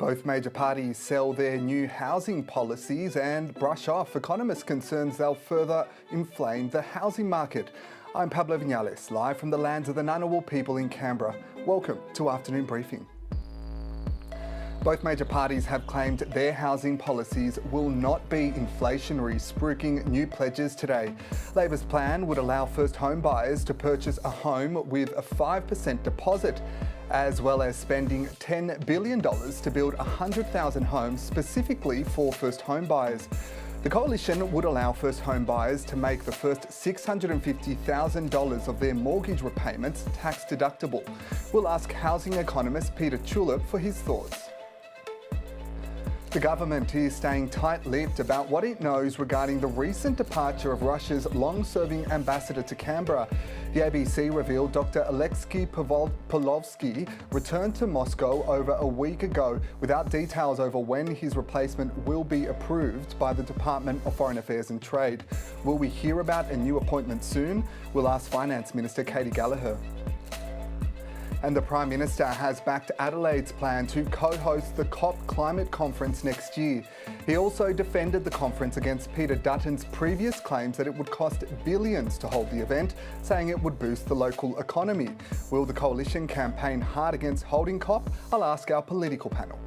Both major parties sell their new housing policies and brush off economists' concerns they'll further inflame the housing market. I'm Pablo Viñales, live from the lands of the Ngunnawal people in Canberra. Welcome to Afternoon Briefing. Both major parties have claimed their housing policies will not be inflationary, spruiking new pledges today. Labor's plan would allow first home buyers to purchase a home with a 5% deposit, as well as spending $10 billion to build 100,000 homes specifically for first home buyers. The coalition would allow first home buyers to make the first $650,000 of their mortgage repayments tax deductible. We'll ask housing economist Peter Tulip for his thoughts. The government is staying tight-lipped about what it knows regarding the recent departure of Russia's long-serving ambassador to Canberra. The ABC revealed Dr. Alexei Polovsky returned to Moscow over a week ago without details over when his replacement will be approved by the Department of Foreign Affairs and Trade. Will we hear about a new appointment soon? We'll ask Finance Minister Katy Gallagher. And the Prime Minister has backed Adelaide's plan to co-host the COP climate conference next year. He also defended the conference against Peter Dutton's previous claims that it would cost billions to hold the event, saying it would boost the local economy. Will the coalition campaign hard against holding COP? I'll ask our political panel.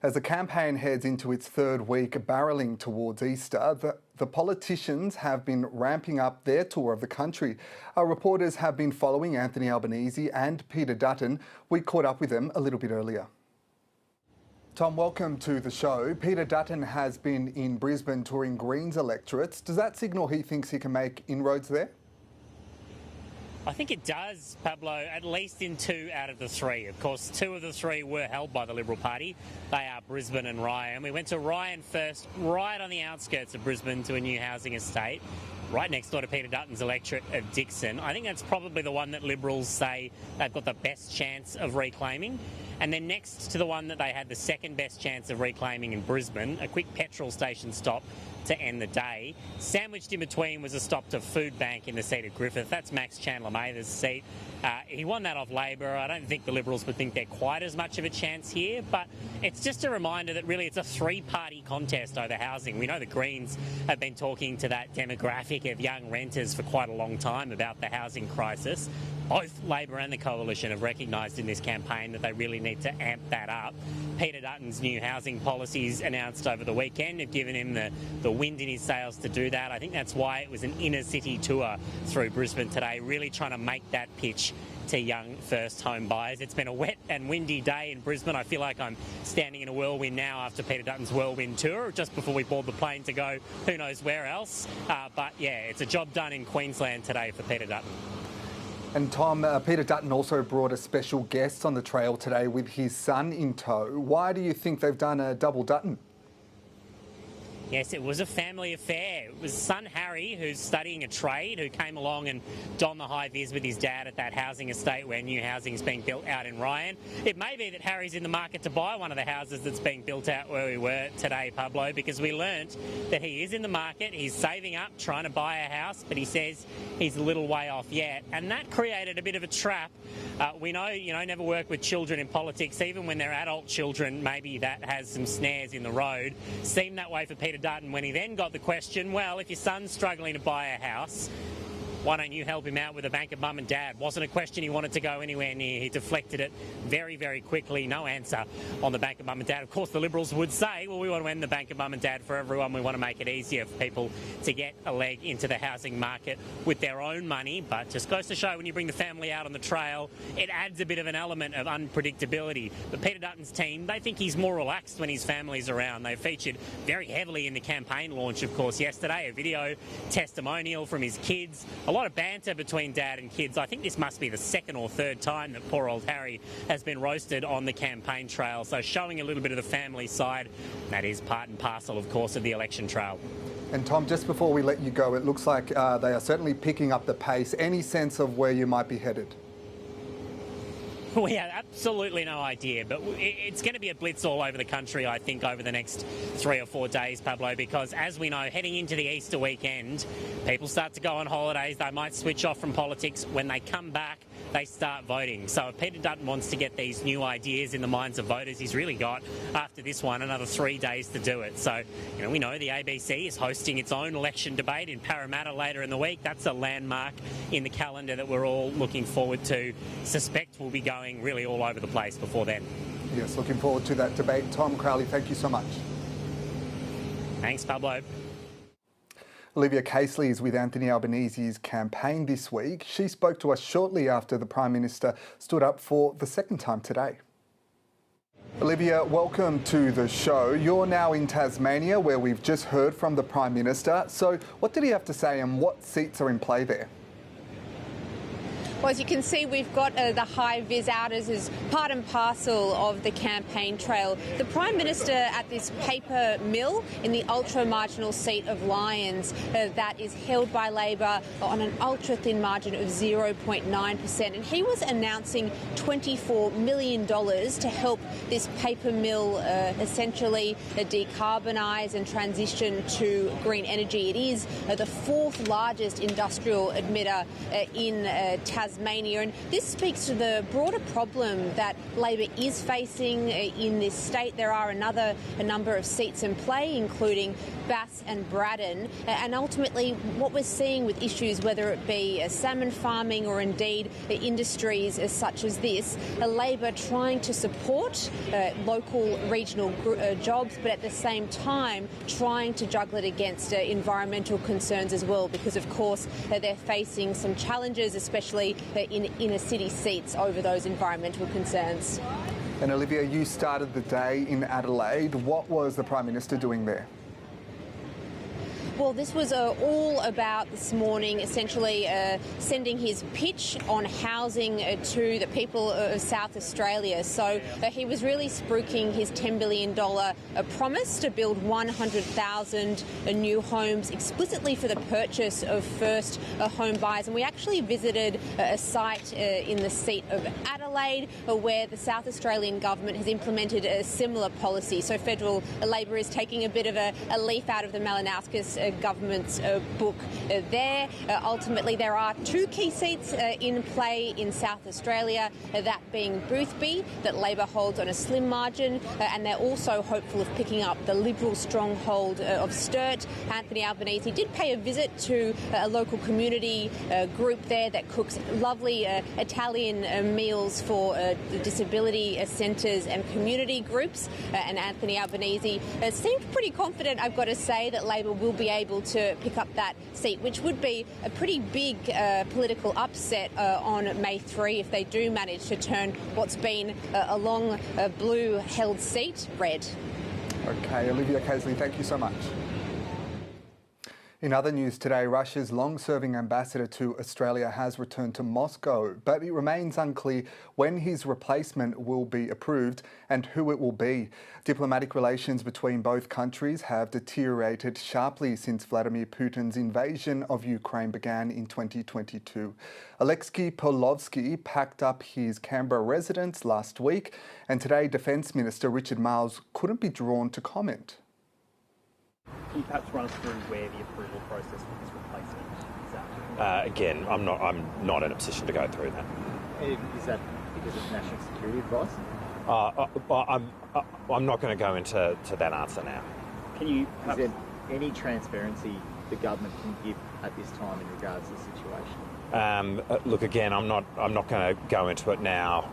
As the campaign heads into its third week, barrelling towards Easter, the politicians have been ramping up their tour of the country. Our reporters have been following Anthony Albanese and Peter Dutton. We caught up with them a little bit earlier. Tom, welcome to the show. Peter Dutton has been in Brisbane touring Greens electorates. Does that signal he thinks he can make inroads there? I think it does, Pablo, at least in 2 out of the 3. Of course, 2 of the 3 were held by the Liberal Party. They are Brisbane and Ryan. We went to Ryan first, right on the outskirts of Brisbane to a new housing estate, right next door to Peter Dutton's electorate of Dixon. I think that's probably the one that Liberals say they've got the best chance of reclaiming. And then next to the one that they had the second best chance of reclaiming in Brisbane, a quick petrol station stop to end the day. Sandwiched in between was a stop to Food Bank in the seat of Griffith. That's Max Chandler-Mather's seat. He won that off Labor. I don't think the Liberals would think they're quite as much of a chance here, but it's just a reminder that really it's a 3-party contest over housing. We know the Greens have been talking to that demographic of young renters for quite a long time about the housing crisis. Both Labor and the Coalition have recognised in this campaign that they really need to amp that up. Peter Dutton's new housing policies announced over the weekend have given him the wind in his sails to do that. I think that's why it was an inner city tour through Brisbane today, really trying to make that pitch to young first home buyers. It's been a wet and windy day in Brisbane. I feel like I'm standing in a whirlwind now after Peter Dutton's whirlwind tour, just before we board the plane to go who knows where else. But yeah, it's a job done in Queensland today for Peter Dutton. And Tom, Peter Dutton also brought a special guest on the trail today with his son in tow. Why do you think they've done a double Dutton? Yes, it was a family affair. It was son Harry, who's studying a trade, who came along and donned the high vis with his dad at that housing estate where new housing is being built out in Ryan. It may be that Harry's in the market to buy one of the houses that's being built out where we were today, Pablo, because we learnt that he is in the market. He's saving up, trying to buy a house, but he says he's a little way off yet. And that created a bit of a trap. We know, never work with children in politics. Even when they're adult children, maybe that has some snares in the road. Seemed that way for Peter Dutton when he then got the question, well, if your son's struggling to buy a house, why don't you help him out with a bank of mum and dad? Wasn't a question he wanted to go anywhere near. He deflected it very, very quickly. No answer on the bank of mum and dad. Of course, the Liberals would say, well, we want to end the bank of mum and dad for everyone. We want to make it easier for people to get a leg into the housing market with their own money. But just goes to show when you bring the family out on the trail, it adds a bit of an element of unpredictability. But Peter Dutton's team, they think he's more relaxed when his family's around. They featured very heavily in the campaign launch, of course, yesterday. A video testimonial from his kids. A lot of banter between dad and kids. I think this must be the 2nd or 3rd time that poor old Harry has been roasted on the campaign trail. So showing a little bit of the family side, that is part and parcel, of course, of the election trail. And Tom, just before we let you go, it looks like they are certainly picking up the pace. Any sense of where you might be headed? We have absolutely no idea, but it's going to be a blitz all over the country, I think, over the next 3 or 4 days, Pablo, because as we know, heading into the Easter weekend, people start to go on holidays, they might switch off from politics. When they come back, they start voting. So if Peter Dutton wants to get these new ideas in the minds of voters, he's really got, after this one, another 3 days to do it. So, we know the ABC is hosting its own election debate in Parramatta later in the week. That's a landmark in the calendar that we're all looking forward to. Suspect will be going really all over the place before then. Yes, looking forward to that debate. Tom Crowley, thank you so much. Thanks, Pablo. Olivia Casely is with Anthony Albanese's campaign this week. She spoke to us shortly after the Prime Minister stood up for the second time today. Olivia, welcome to the show. You're now in Tasmania, where we've just heard from the Prime Minister. So what did he have to say and what seats are in play there? Well, as you can see, we've got the high-vis outers as part and parcel of the campaign trail. The Prime Minister at this paper mill in the ultra-marginal seat of Lyons that is held by Labor on an ultra-thin margin of 0.9%. And he was announcing $24 million to help this paper mill essentially decarbonise and transition to green energy. It is the fourth largest industrial emitter in Tasmania. And this speaks to the broader problem that Labor is facing in this state. There are a number of seats in play, including Bass and Braddon. And ultimately, what we're seeing with issues, whether it be salmon farming or indeed industries such as this, Labor trying to support local regional jobs, but at the same time trying to juggle it against environmental concerns as well, because of course they're facing some challenges, especially in inner city seats, over those environmental concerns. And Olivia, you started the day in Adelaide. What was the Prime Minister doing there? Well, this was all about this morning, essentially sending his pitch on housing to the people of South Australia. So he was really spruiking his $10 billion promise to build 100,000 new homes explicitly for the purchase of first home buyers. And we actually visited a site in the seat of Adelaide where the South Australian government has implemented a similar policy. So federal Labor is taking a bit of a leaf out of the Malinowskis government's book there. Ultimately, there are 2 key seats in play in South Australia, that being Boothby, that Labor holds on a slim margin, and they're also hopeful of picking up the Liberal stronghold of Sturt. Anthony Albanese did pay a visit to a local community group there that cooks lovely Italian meals for the disability centres and community groups, and Anthony Albanese seemed pretty confident, I've got to say, that Labor will be able to pick up that seat, which would be a pretty big political upset on May 3 if they do manage to turn what's been a long blue-held seat red. OK, Olivia Casely, thank you so much. In other news today, Russia's long-serving ambassador to Australia has returned to Moscow, but it remains unclear when his replacement will be approved and who it will be. Diplomatic relations between both countries have deteriorated sharply since Vladimir Putin's invasion of Ukraine began in 2022. Alexei Polovsky packed up his Canberra residence last week, and today Defence Minister Richard Marles couldn't be drawn to comment. Can you perhaps run us through where the approval process for this replacement is at? Again, I'm not in a position to go through that. Is that because of national security advice? I'm not going to go into that answer now. Can you? Is there any transparency the government can give at this time in regards to the situation? Look, again, I'm not going to go into it now.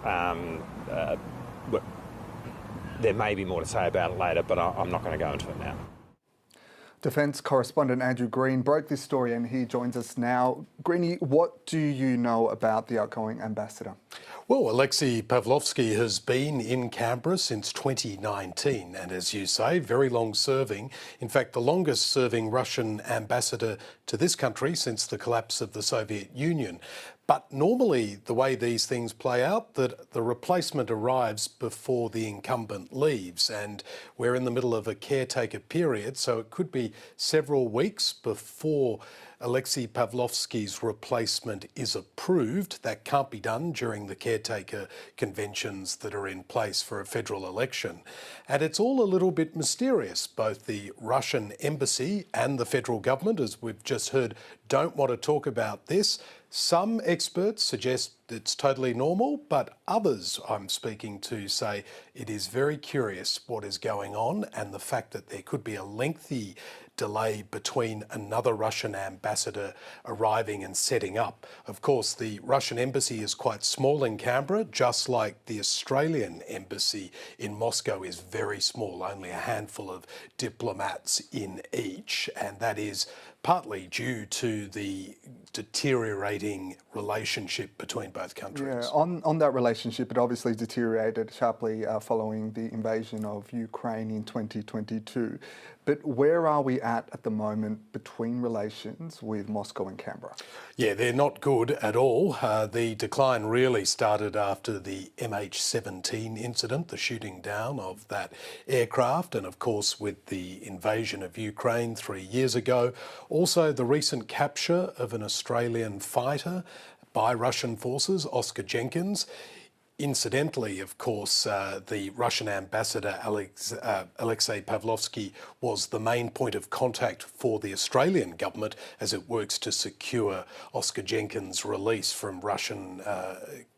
There may be more to say about it later, but I'm not going to go into it now. Defence correspondent Andrew Green broke this story and he joins us now. Greenie, what do you know about the outgoing ambassador? Well, Alexei Pavlovsky has been in Canberra since 2019 and, as you say, very long-serving. In fact, the longest-serving Russian ambassador to this country since the collapse of the Soviet Union. But normally the way these things play out, that the replacement arrives before the incumbent leaves, and we're in the middle of a caretaker period, so it could be several weeks before Alexei Pavlovsky's replacement is approved. That can't be done during the caretaker conventions that are in place for a federal election. And it's all a little bit mysterious. Both the Russian embassy and the federal government, as we've just heard, don't want to talk about this. Some experts suggest it's totally normal, but others I'm speaking to say it is very curious what is going on, and the fact that there could be a lengthy delay between another Russian ambassador arriving and setting up. Of course, the Russian embassy is quite small in Canberra, just like the Australian embassy in Moscow is very small, only a handful of diplomats in each, and that is partly due to the deteriorating relationship between both countries. Yeah, on that relationship, it obviously deteriorated sharply following the invasion of Ukraine in 2022. But where are we at the moment between relations with Moscow and Canberra? Yeah, they're not good at all. The decline really started after the MH17 incident, the shooting down of that aircraft, and of course with the invasion of Ukraine 3 years ago. Also the recent capture of an Australian fighter by Russian forces, Oscar Jenkins. Incidentally, of course, the Russian ambassador Alexei Pavlovsky was the main point of contact for the Australian government as it works to secure Oscar Jenkins' release from Russian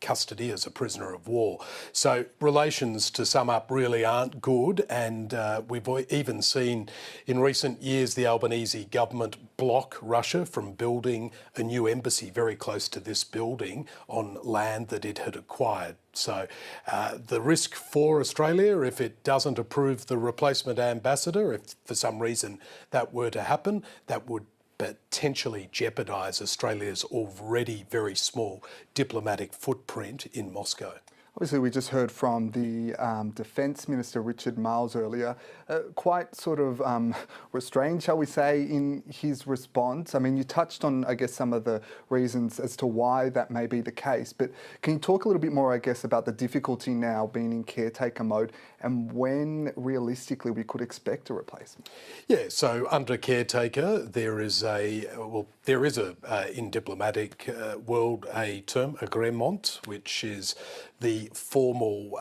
custody as a prisoner of war. So relations, to sum up, really aren't good, and we've even seen in recent years the Albanese government block Russia from building a new embassy very close to this building on land that it had acquired. So the risk for Australia, if it doesn't approve the replacement ambassador, if for some reason that were to happen, that would potentially jeopardise Australia's already very small diplomatic footprint in Moscow. Obviously, we just heard from the Defence Minister, Richard Marles, earlier, quite sort of restrained, shall we say, in his response. I mean, you touched on, I guess, some of the reasons as to why that may be the case, but can you talk a little bit more, I guess, about the difficulty now being in caretaker mode and when realistically we could expect a replacement? Yeah, so under caretaker, there is in diplomatic world a term, agrément, which is the formal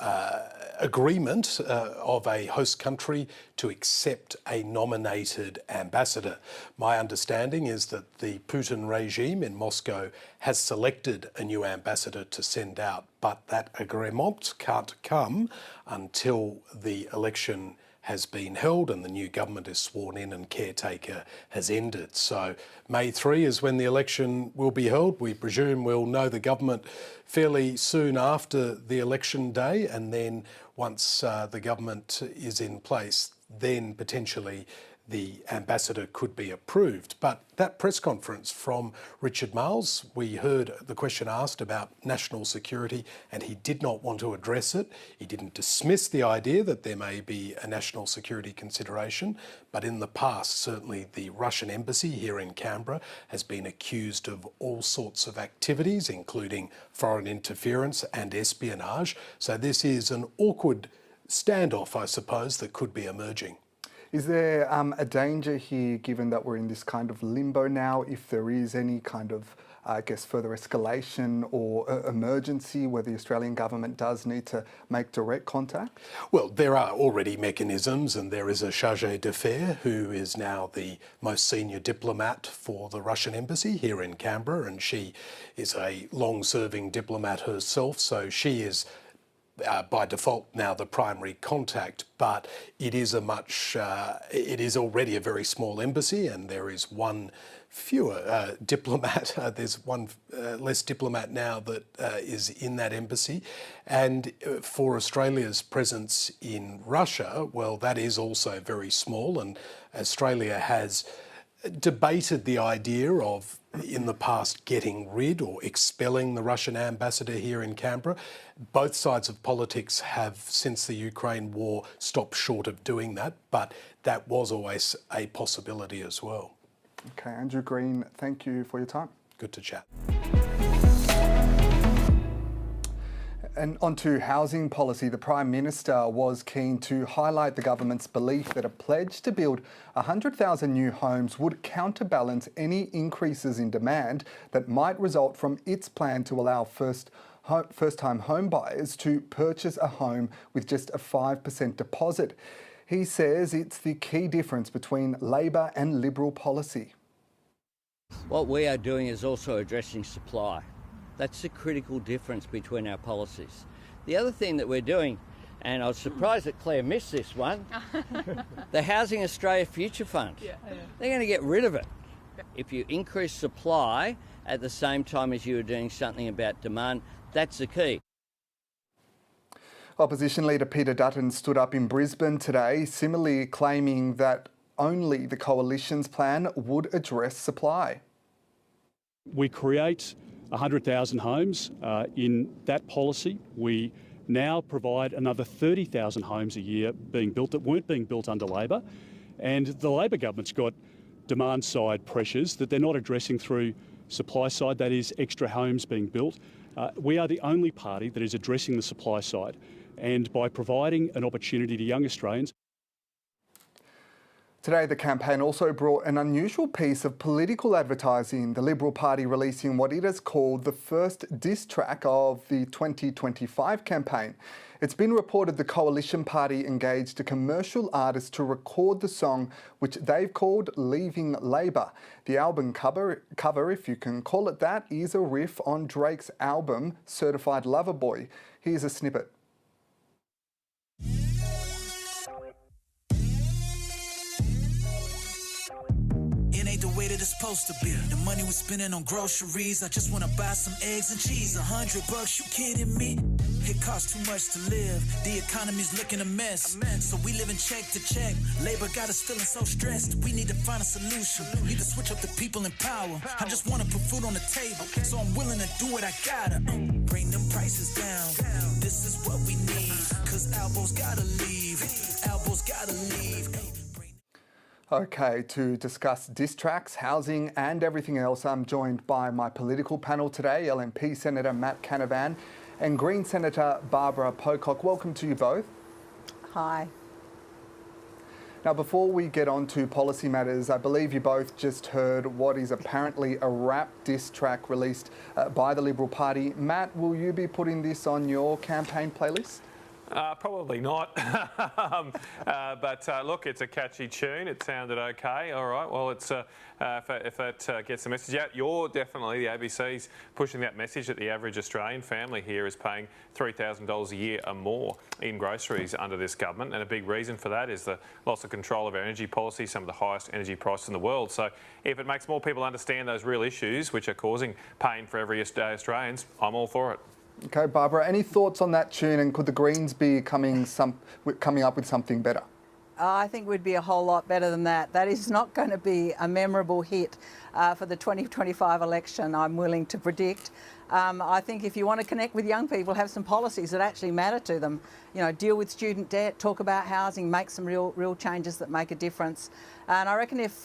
agreement of a host country to accept a nominated ambassador. My understanding is that the Putin regime in Moscow has selected a new ambassador to send out, but that agrément can't come until the election has been held and the new government is sworn in and caretaker has ended. So May 3 is when the election will be held. We presume we'll know the government fairly soon after the election day, and then once the government is in place, then potentially the ambassador could be approved. But that press conference from Richard Marles, we heard the question asked about national security, and he did not want to address it. He didn't dismiss the idea that there may be a national security consideration, but in the past, certainly the Russian embassy here in Canberra has been accused of all sorts of activities, including foreign interference and espionage. So this is an awkward standoff, I suppose, that could be emerging. Is there a danger here, given that we're in this kind of limbo now, if there is any kind of, I guess, further escalation or emergency where the Australian government does need to make direct contact? Well, there are already mechanisms, and there is a chargé d'affaires who is now the most senior diplomat for the Russian embassy here in Canberra, and she is a long-serving diplomat herself, so she is by default now the primary contact, but it is it is already a very small embassy, and there is one fewer diplomat. There's one less diplomat now that is in that embassy. And for Australia's presence in Russia, well, that is also very small, and Australia has debated the idea of, in the past, getting rid or expelling the Russian ambassador here in Canberra. Both sides of politics have, since the Ukraine war, stopped short of doing that, but that was always a possibility as well. Okay, Andrew Green, thank you for your time. Good to chat. And onto housing policy, the Prime Minister was keen to highlight the government's belief that a pledge to build 100,000 new homes would counterbalance any increases in demand that might result from its plan to allow first-time home buyers to purchase a home with just a 5% deposit. He says it's the key difference between Labor and Liberal policy. What we are doing is also addressing supply. That's the critical difference between our policies. The other thing that we're doing, and I was surprised that Claire missed this one, the Housing Australia Future Fund. They're going to get rid of it. If you increase supply at the same time as you are doing something about demand, that's the key. Opposition leader Peter Dutton stood up in Brisbane today, similarly claiming that only the Coalition's plan would address supply. We create 100,000 homes. In that policy, we now provide another 30,000 homes a year being built that weren't being built under Labor. And the Labor government's got demand side pressures that they're not addressing through supply side, that is extra homes being built. We are the only party that is addressing the supply side, and by providing an opportunity to young Australians. Today, the campaign also brought an unusual piece of political advertising, the Liberal Party releasing what it has called the first diss track of the 2025 campaign. It's been reported the Coalition Party engaged a commercial artist to record the song, which they've called Leaving Labor. The album cover, if you can call it that, is a riff on Drake's album Certified Lover Boy. Here's a snippet. The way that it's supposed to be. The money we're spending on groceries, I just want to buy some eggs and cheese. $100, you kidding me? It costs too much to live. The economy's looking a mess. So we living check to check. Labor got us feeling so stressed. We need to find a solution. Need to switch up the people in power. I just want to put food on the table, so I'm willing to do what I gotta. Bring them prices down. This is what we need. Cause Albo's gotta leave. Albo's gotta leave. Okay, to discuss diss tracks, housing and everything else, I'm joined by my political panel today, LNP Senator Matt Canavan and Green Senator Barbara Pocock. Welcome to you both. Hi. Now, before we get on to policy matters, I believe you both just heard what is apparently a rap diss track released by the Liberal Party. Matt, will you be putting this on your campaign playlist? Probably not, but look, it's a catchy tune. It sounded okay. All right, well, it's if that gets the message out, you're definitely, the ABC's pushing that message that the average Australian family here is paying $3,000 a year or more in groceries under this government, and a big reason for that is the loss of control of our energy policy, some of the highest energy prices in the world. So if it makes more people understand those real issues which are causing pain for every Australians, I'm all for it. Okay, Barbara, any thoughts on that tune, and could the Greens be coming up with something better? I think we'd be a whole lot better than that. That is not going to be a memorable hit for the 2025 election, I'm willing to predict. I think if you want to connect with young people, have some policies that actually matter to them. You know, deal with student debt, talk about housing, make some real changes that make a difference. And I reckon if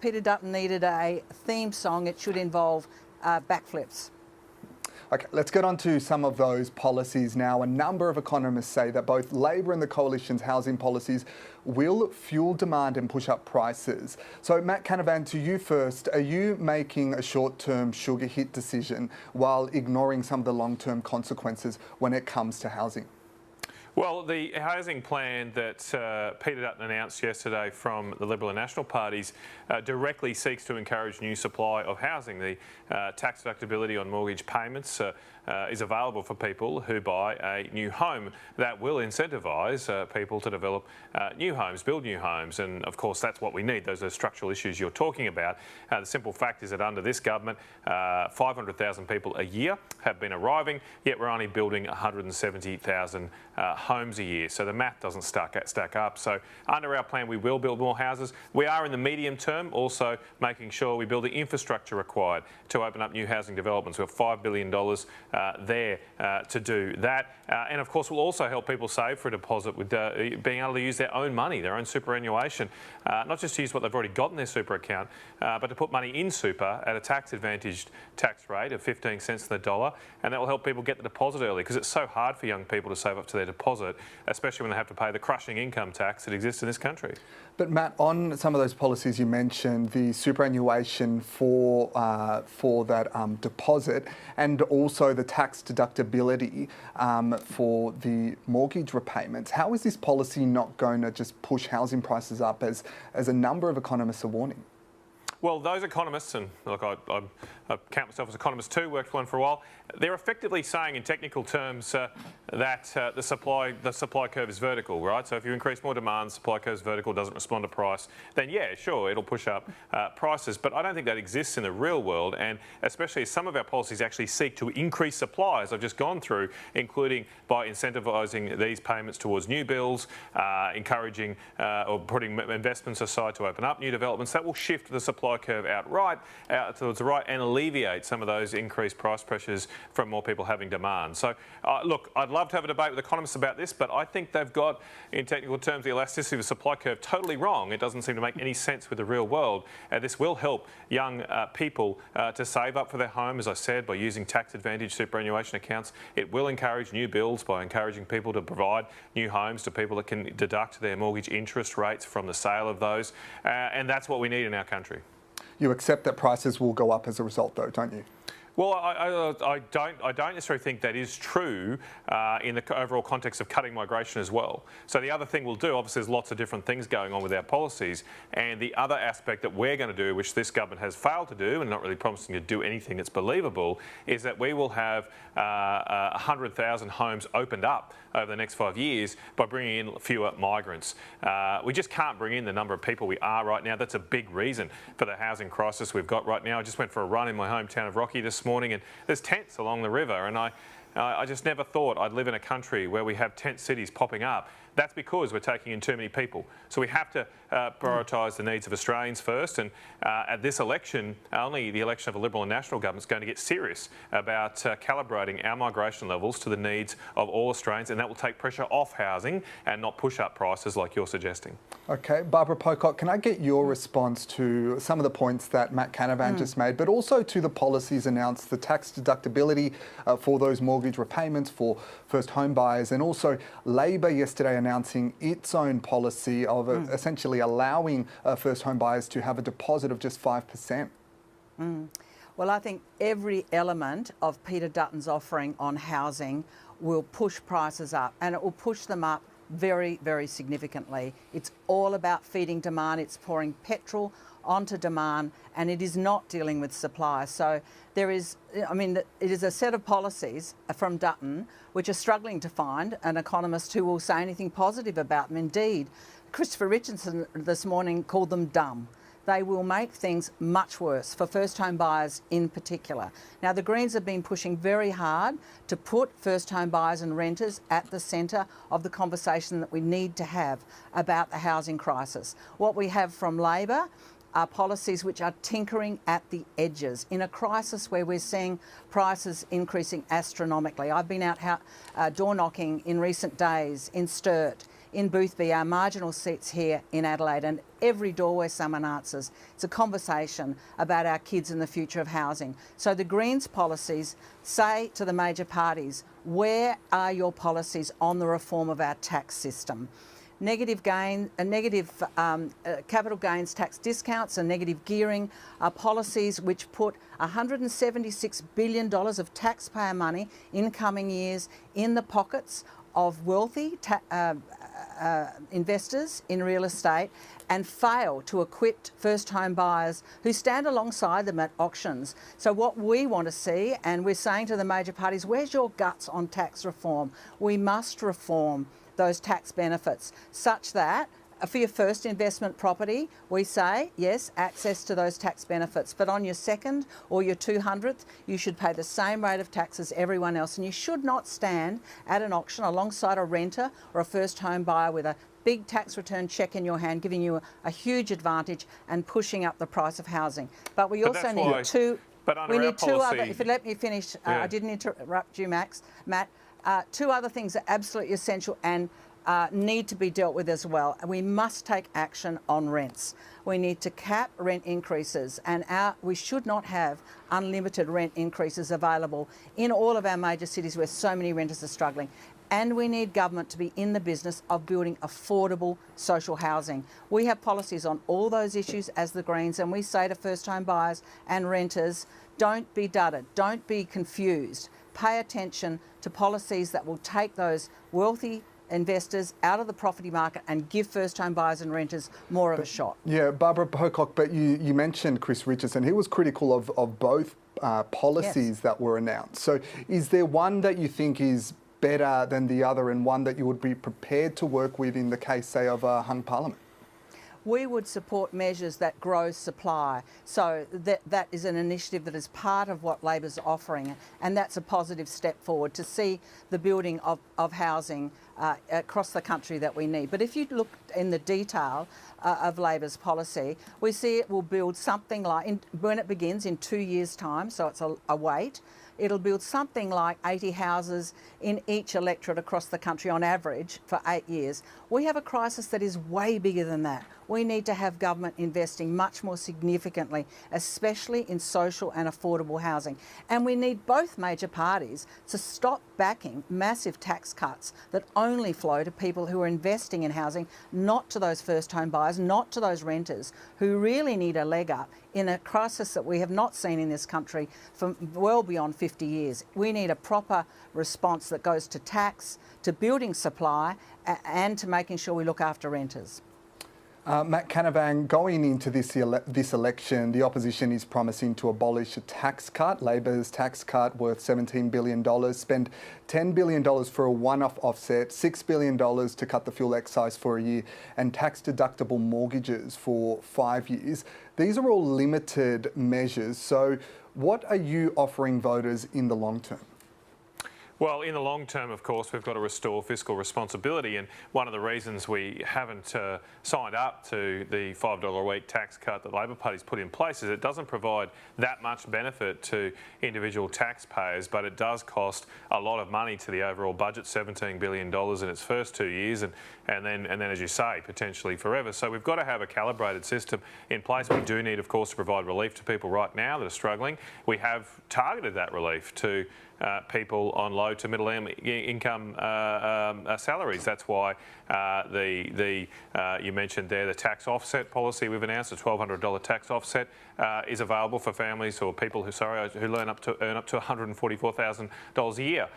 Peter Dutton needed a theme song, it should involve backflips. Okay, let's get on to some of those policies now. A number of economists say that both Labor and the Coalition's housing policies will fuel demand and push up prices. So, Matt Canavan, to you first. Are you making a short-term sugar hit decision while ignoring some of the long-term consequences when it comes to housing? Well, the housing plan that Peter Dutton announced yesterday from the Liberal and National parties directly seeks to encourage new supply of housing. The tax deductibility on mortgage payments is available for people who buy a new home. That will incentivise people to develop new homes, build new homes, and of course that's what we need. Those are structural issues you're talking about. The simple fact is that under this government, 500,000 people a year have been arriving, yet we're only building 170,000 homes a year. So the math doesn't stack up. So under our plan, we will build more houses. We are in the medium term also making sure we build the infrastructure required to open up new housing developments. We have $5 billion there to do that. And of course, we'll also help people save for a deposit with being able to use their own money, their own superannuation, not just to use what they've already got in their super account, but to put money in super at a tax-advantaged tax rate of 15 cents on the dollar. And that will help people get the deposit early, because it's so hard for young people to save up to their deposit, especially when they have to pay the crushing income tax that exists in this country. But Matt, on some of those policies you mentioned, the superannuation for that deposit, and also the tax deductibility for the mortgage repayments, how is this policy not going to just push housing prices up, as a number of economists are warning? Well, those economists, and look, I count myself as an economist too, worked for one for a while, they're effectively saying in technical terms that the supply curve is vertical, right? So if you increase more demand, supply curve is vertical, doesn't respond to price, then yeah, sure, it'll push up prices. But I don't think that exists in the real world, and especially as some of our policies actually seek to increase supply, as I've just gone through, including by incentivising these payments towards new builds, encouraging or putting investments aside to open up new developments, that will shift the supply curve outright towards the right and alleviate some of those increased price pressures from more people having demand. So look, I'd love to have a debate with economists about this, but I think they've got, in technical terms, the elasticity of the supply curve totally wrong. It doesn't seem to make any sense with the real world. This will help young people to save up for their home, as I said, by using tax-advantaged superannuation accounts. It will encourage new builds by encouraging people to provide new homes to people that can deduct their mortgage interest rates from the sale of those, and that's what we need in our country. You accept that prices will go up as a result, though, don't you? Well, I don't necessarily think that is true in the overall context of cutting migration as well. So the other thing we'll do, obviously there's lots of different things going on with our policies, and the other aspect that we're going to do, which this government has failed to do and not really promising to do anything that's believable, is that we will have 100,000 homes opened up over the next 5 years by bringing in fewer migrants. We just can't bring in the number of people we are right now. That's a big reason for the housing crisis we've got right now. I just went for a run in my hometown of Rocky this morning, and there's tents along the river, and I just never thought I'd live in a country where we have tent cities popping up. That's because we're taking in too many people. So we have to prioritise the needs of Australians first, and at this election, only the election of a Liberal and National government is going to get serious about calibrating our migration levels to the needs of all Australians, and that will take pressure off housing and not push up prices like you're suggesting. Okay, Barbara Pocock, can I get your response to some of the points that Matt Canavan just made, but also to the policies announced, the tax deductibility for those mortgage repayments for first home buyers, and also Labor yesterday announcing its own policy of essentially allowing first home buyers to have a deposit of just 5%. Well, I think every element of Peter Dutton's offering on housing will push prices up, and it will push them up very, very significantly. It's all about feeding demand. It's pouring petrol onto demand, and it is not dealing with supply. So there is, it is a set of policies from Dutton which are struggling to find an economist who will say anything positive about them. Indeed, Christopher Richardson this morning called them dumb. They will make things much worse for first home buyers in particular. Now, the Greens have been pushing very hard to put first home buyers and renters at the centre of the conversation that we need to have about the housing crisis. What we have from Labor are policies which are tinkering at the edges in a crisis where we're seeing prices increasing astronomically. I've been out door knocking in recent days in Sturt, in Boothby, our marginal seats here in Adelaide, and every door where someone answers, it's a conversation about our kids and the future of housing. So the Greens policies say to the major parties, where are your policies on the reform of our tax system? Negative capital gains tax discounts and negative gearing are policies which put $176 billion of taxpayer money in coming years in the pockets of wealthy investors in real estate, and fail to equip first home buyers who stand alongside them at auctions. So what we want to see, and we're saying to the major parties, where's your guts on tax reform? We must reform those tax benefits such that For your first investment property, we say, yes, access to those tax benefits. But on your second or your 200th, you should pay the same rate of tax as everyone else. And you should not stand at an auction alongside a renter or a first home buyer with a big tax return cheque in your hand, giving you a huge advantage and pushing up the price of housing. But we also need two... We need two other... If you let me finish, I didn't interrupt you, Matt. Two other things are absolutely essential and need to be dealt with as well. We must take action on rents. We need to cap rent increases, and we should not have unlimited rent increases available in all of our major cities where so many renters are struggling. And we need government to be in the business of building affordable social housing. We have policies on all those issues as the Greens, and we say to first home buyers and renters, don't be dudded, don't be confused. Pay attention to policies that will take those wealthy investors out of the property market and give first home buyers and renters more of a shot. Yeah, Barbara Pocock, but you mentioned Chris Richardson. He was critical of both policies that were announced. So is there one that you think is better than the other and one that you would be prepared to work with in the case, say, of a hung parliament? We would support measures that grow supply. So that is an initiative that is part of what Labor's offering, and that's a positive step forward to see the building of housing across the country that we need. But if you look in the detail of Labor's policy, we see it will build something like, when it begins in 2 years' time, so it's a wait, it'll build something like 80 houses in each electorate across the country on average for 8 years. We have a crisis that is way bigger than that. We need to have government investing much more significantly, especially in social and affordable housing. And we need both major parties to stop backing massive tax cuts that only flow to people who are investing in housing, not to those first home buyers, not to those renters who really need a leg up in a crisis that we have not seen in this country for well beyond 50 years. We need a proper response that goes to tax, to building supply, and to making sure we look after renters. Matt Canavan, going into this election, the opposition is promising to abolish a tax cut. Labor's tax cut worth $17 billion, spend $10 billion for a one-off offset, $6 billion to cut the fuel excise for a year, and tax-deductible mortgages for 5 years. These are all limited measures. So what are you offering voters in the long term? Well, in the long term, of course, we've got to restore fiscal responsibility, and one of the reasons we haven't signed up to the $5 a week tax cut that Labor Party's put in place is it doesn't provide that much benefit to individual taxpayers, but it does cost a lot of money to the overall budget, $17 billion in its first 2 years, and then, as you say, potentially forever. So we've got to have a calibrated system in place. We do need, of course, to provide relief to people right now that are struggling. We have targeted that relief to people on low to middle income salaries. That's why you mentioned there the tax offset policy we've announced, a $1,200 tax offset is available for families or people who earn up to $144,000 a year.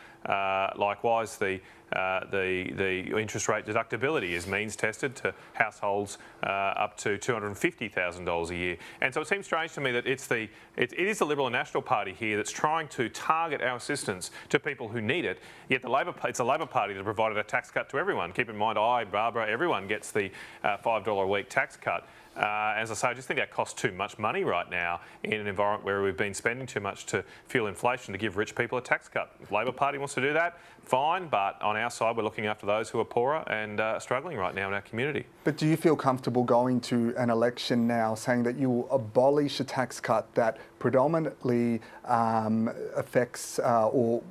Likewise, the interest rate deductibility is means tested to households up to $250,000 a year. And so it seems strange to me that it is the Liberal and National Party here that's trying to target our assistance to people who need it, yet it's the Labor Party that provided a tax cut to everyone. Keep in mind, Barbara, everyone gets the $5 a week tax cut. As I say, I just think that costs too much money right now in an environment where we've been spending too much to fuel inflation to give rich people a tax cut. If the Labor Party wants to do that, fine, but on our side we're looking after those who are poorer and struggling right now in our community. But do you feel comfortable going to an election now saying that you will abolish a tax cut that predominantly affects or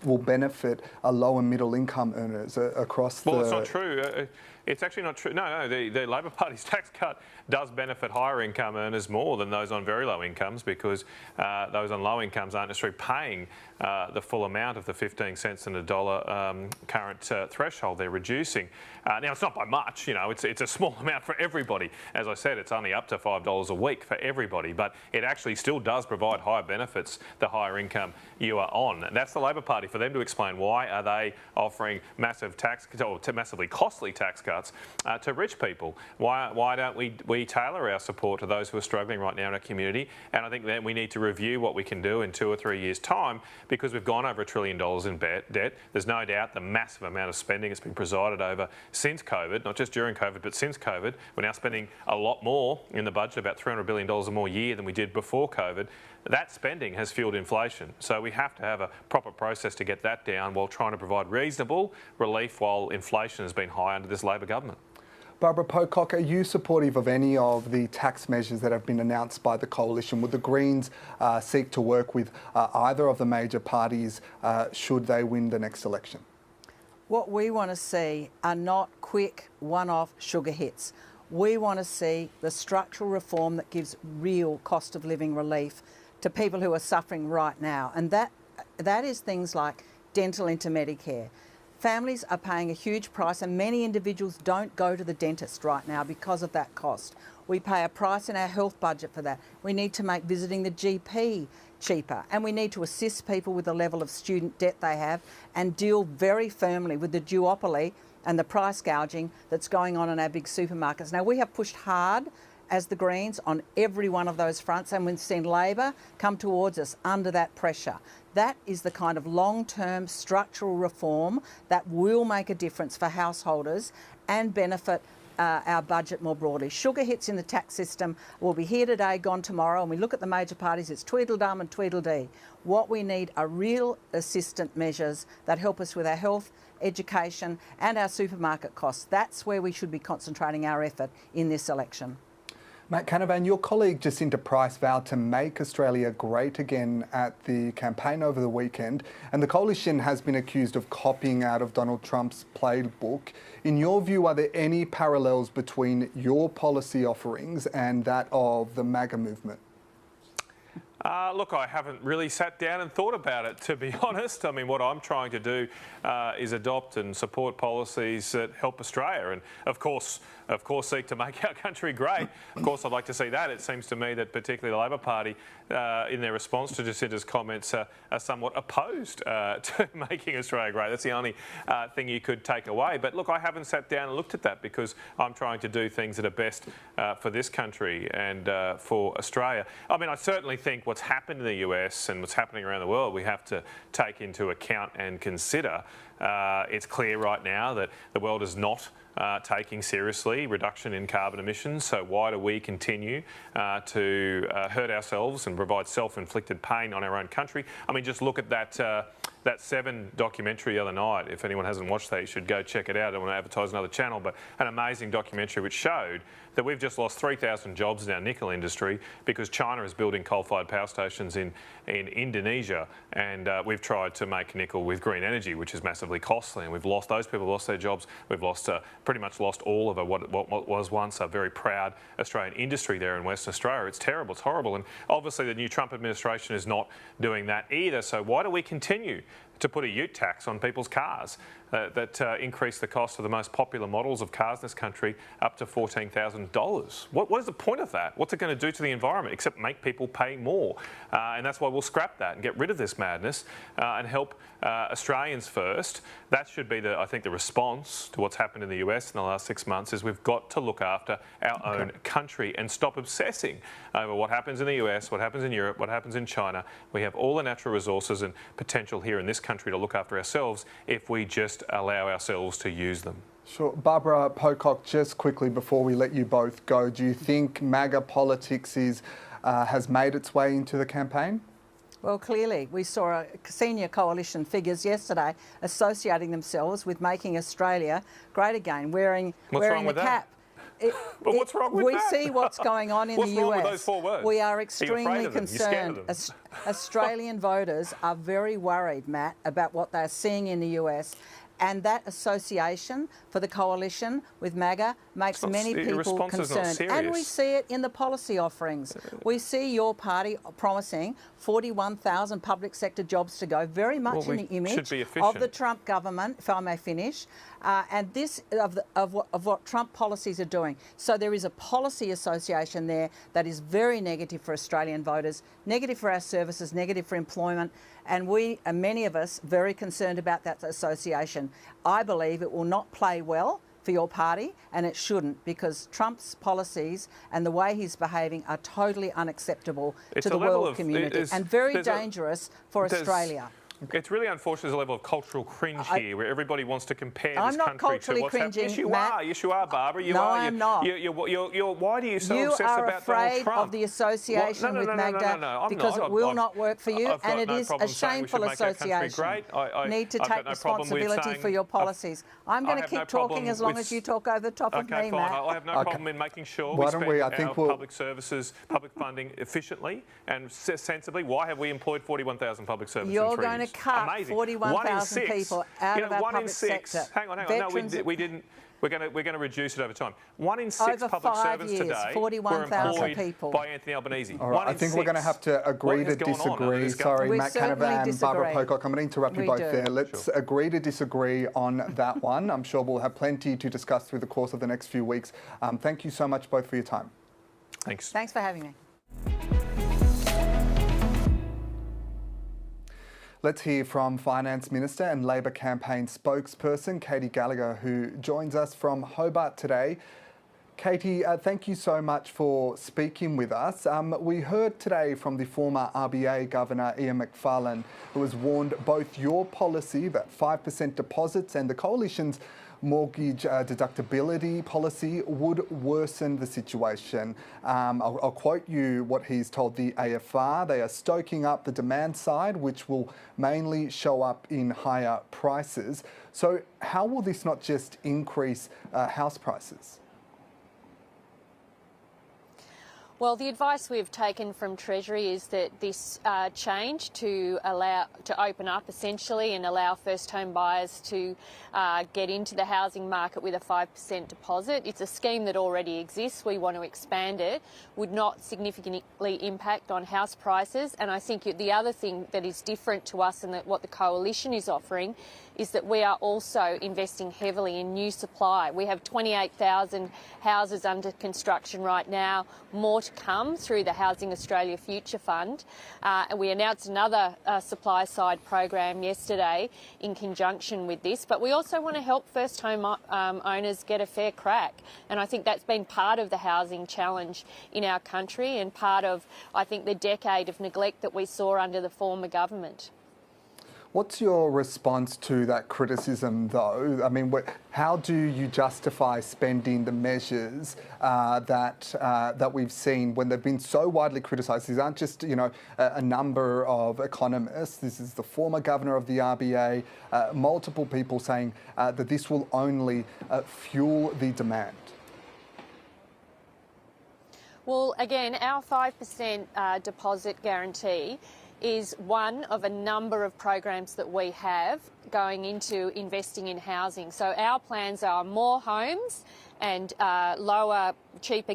will benefit a low and middle income earners across the... Well, it's not true. It's actually not true. No, the Labor Party's tax cut does benefit higher income earners more than those on very low incomes, because those on low incomes aren't necessarily paying the full amount of the 15 cents and a dollar current threshold they're reducing. Now, it's not by much, it's a small amount for everybody. As I said, it's only up to $5 a week for everybody, but it actually still does provide higher benefits the higher income you are on. And that's the Labor Party. For them to explain why are they offering massive tax or massively costly tax cuts cuts to rich people. Why don't we tailor our support to those who are struggling right now in our community? And I think that we need to review what we can do in 2 or 3 years' time, because we've gone over $1 trillion in debt. There's no doubt the massive amount of spending that's been presided over since COVID, not just during COVID, but since COVID. We're now spending a lot more in the budget, about $300 billion a more year than we did before COVID. That spending has fueled inflation. So we have to have a proper process to get that down while trying to provide reasonable relief while inflation has been high under this Labor government. Barbara Pocock, are you supportive of any of the tax measures that have been announced by the coalition? Would the Greens seek to work with either of the major parties should they win the next election? What we want to see are not quick one-off sugar hits. We want to see the structural reform that gives real cost of living relief to people who are suffering right now. And that is things like dental into Medicare. Families are paying a huge price, and many individuals don't go to the dentist right now because of that cost. We pay a price in our health budget for that. We need to make visiting the GP cheaper, and we need to assist people with the level of student debt they have and deal very firmly with the duopoly and the price gouging that's going on in our big supermarkets. Now, we have pushed hard as the Greens on every one of those fronts, and we've seen Labor come towards us under that pressure. That is the kind of long-term structural reform that will make a difference for householders and benefit our budget more broadly. Sugar hits in the tax system will be here today, gone tomorrow, and we look at the major parties, it's Tweedledum and Tweedledee. What we need are real assistant measures that help us with our health, education and our supermarket costs. That's where we should be concentrating our effort in this election. Matt Canavan, your colleague Jacinta Price vowed to make Australia great again at the campaign over the weekend, and the coalition has been accused of copying out of Donald Trump's playbook. In your view, are there any parallels between your policy offerings and that of the MAGA movement? Look, I haven't really sat down and thought about it, to be honest. I mean, what I'm trying to do is adopt and support policies that help Australia and, of course, seek to make our country great. Of course, I'd like to see that. It seems to me that particularly the Labor Party, in their response to Jacinta's comments, are somewhat opposed to making Australia great. That's the only thing you could take away. But look, I haven't sat down and looked at that because I'm trying to do things that are best for this country and for Australia. I mean, I certainly think what's happened in the US and what's happening around the world we have to take into account and consider. It's clear right now that the world is not taking seriously reduction in carbon emissions, so why do we continue to hurt ourselves and provide self-inflicted pain on our own country? I mean, just look at that Seven documentary the other night. If anyone hasn't watched that, you should go check it out. I don't want to advertise another channel, but an amazing documentary which showed that we've just lost 3,000 jobs in our nickel industry because China is building coal-fired power stations in Indonesia, and we've tried to make nickel with green energy, which is massively costly, and those people lost their jobs. We've pretty much lost all of what was once a very proud Australian industry there in Western Australia. It's terrible, it's horrible, and obviously the new Trump administration is not doing that either. So why do we continue to put a ute tax on people's cars that increase the cost of the most popular models of cars in this country up to $14,000? What is the point of that? What's it going to do to the environment except make people pay more? And that's why we'll scrap that and get rid of this madness and help Australians first. That should be, I think, the response to what's happened in the US in the last 6 months is we've got to look after our own country and stop obsessing over what happens in the US, what happens in Europe, what happens in China. We have all the natural resources and potential here in this country to look after ourselves if we just allow ourselves to use them. Sure. Barbara Pocock, just quickly before we let you both go, do you think MAGA politics has made its way into the campaign? Well, clearly, we saw senior coalition figures yesterday associating themselves with making Australia great again, wearing the cap. But what's wrong with that? We see what's going on in the US. What's wrong with those 4 words? We are extremely concerned. Australian voters are very worried, Matt, about what they're seeing in the US. And that association for the coalition with MAGA makes many people concerned. And we see it in the policy offerings. We see your party promising 41,000 public sector jobs to go, very much in the image of the Trump government, if I may finish, and this of what Trump policies are doing. So there is a policy association there that is very negative for Australian voters, negative for our services, negative for employment, and we, and many of us, very concerned about that association. I believe it will not play well for your party, and it shouldn't, because Trump's policies and the way he's behaving are totally unacceptable to the world community and very dangerous for Australia. It's really unfortunate there's a level of cultural cringe here where everybody wants to compare this country culturally to what's happening. cringing, Yes, you Matt. are. Yes, you are, Barbara. You no, are. I'm not. Why are you so obsessed about Donald Trump? You are afraid of the association with Magda because it will not work for you, and it is a shameful association. You need to take responsibility for your policies. I'm going to keep talking as long as you talk over the top of me, Matt. I have no problem in making sure we spend our public services, public funding efficiently and sensibly. Why have we employed 41,000 public servants? You're going to cut 41,000 people out of our public sector. Hang on. No, we didn't. We're going to reduce it over time. 1 in 6 public servants today were employed by Anthony Albanese. All right, I think we're going to have to agree to disagree. Sorry, Matt Canavan, Barbara Pocock, I'm going to interrupt you both there. Let's agree to disagree on that one. I'm sure we'll have plenty to discuss through the course of the next few weeks. Thank you so much both for your time. Thanks. Thanks for having me. Let's hear from Finance Minister and Labor campaign spokesperson Katy Gallagher, who joins us from Hobart today. Katy, thank you so much for speaking with us. We heard today from the former RBA Governor Ian Macfarlane, who has warned both your policy, that 5% deposits, and the Coalition's mortgage deductibility policy would worsen the situation. I'll quote you what he's told the AFR. They are stoking up the demand side, which will mainly show up in higher prices. So how will this not just increase house prices? Well, the advice we've taken from Treasury is that this change to open up essentially and allow first home buyers to get into the housing market with a 5% deposit. It's a scheme that already exists. We want to expand it. Would not significantly impact on house prices. And I think the other thing that is different to us and that what the Coalition is offering is that we are also investing heavily in new supply. We have 28,000 houses under construction right now, more to come through the Housing Australia Future Fund. And we announced another supply side program yesterday in conjunction with this. But we also want to help first home owners get a fair crack. And I think that's been part of the housing challenge in our country and part of, I think, the decade of neglect that we saw under the former government. What's your response to that criticism, though? I mean, how do you justify spending the measures that we've seen when they've been so widely criticised? These aren't just, a number of economists. This is the former governor of the RBA, multiple people saying that this will only fuel the demand. Well, again, our 5% deposit guarantee is one of a number of programs that we have going into investing in housing. So our plans are more homes and lower, cheaper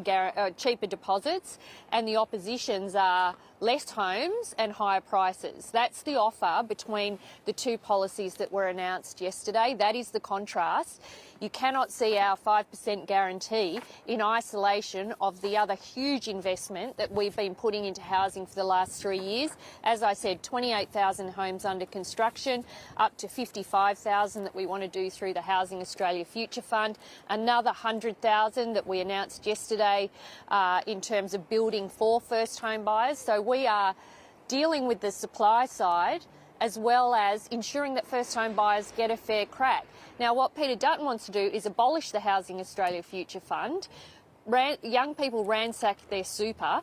deposits, and the opposition's are less homes and higher prices. That's the offer between the two policies that were announced yesterday. That is the contrast. You cannot see our 5% guarantee in isolation of the other huge investment that we've been putting into housing for the last 3 years. As I said, 28,000 homes under construction, up to 55,000 that we want to do through the Housing Australia Future Fund, another 100,000 that we announced yesterday in terms of building for first home buyers. So we are dealing with the supply side as well as ensuring that first home buyers get a fair crack. Now, what Peter Dutton wants to do is abolish the Housing Australia Future Fund. Young people ransack their super